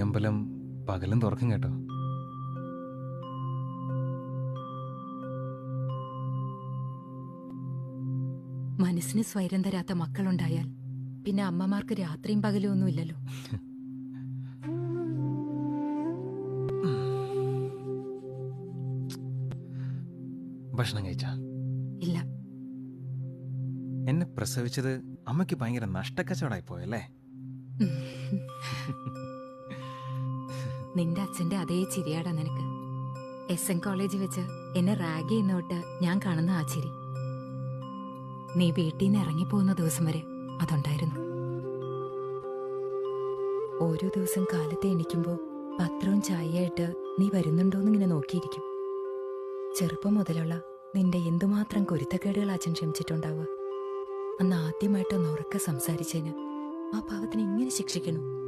അമ്പലം പകലും തുറക്കും കേട്ടോ. മനസ്സിന് സ്വൈരം തരാത്ത മക്കളുണ്ടായാൽ പിന്നെ അമ്മമാർക്ക് രാത്രിയും പകലും ഒന്നുമില്ലല്ലോ. ഭക്ഷണം കഴിച്ചാ? ഇല്ല. എന്നെ പ്രസവിച്ചത് അമ്മയ്ക്ക് ഭയങ്കര നഷ്ടക്കച്ചവടായി പോയല്ലേ? നിന്റെ അച്ഛന്റെ അതേ ചിരിയാടാ നിനക്ക്. SN കോളേജിൽ വെച്ച് എന്നെ റാഗ് ചെയ്യുന്നോട്ട് ഞാൻ കാണുന്ന ആ ചിരി നീ വീട്ടിൽ നിന്ന് ഇറങ്ങിപ്പോകുന്ന ദിവസം വരെ അതുണ്ടായിരുന്നു. ഓരോ ദിവസം കാലത്തെ എണീക്കുമ്പോ പത്രവും ചായയായിട്ട് നീ വരുന്നുണ്ടോന്നിങ്ങനെ നോക്കിയിരിക്കും. ചെറുപ്പം മുതലുള്ള നിന്റെ എന്തുമാത്രം കുരുത്തക്കേടുകൾ അച്ഛൻ ക്ഷമിച്ചിട്ടുണ്ടാവുക. അന്ന് ആദ്യമായിട്ടൊന്ന് ഉറക്കെ സംസാരിച്ചതിന് ആ പാവത്തിന് ഇങ്ങനെ ശിക്ഷിക്കണു.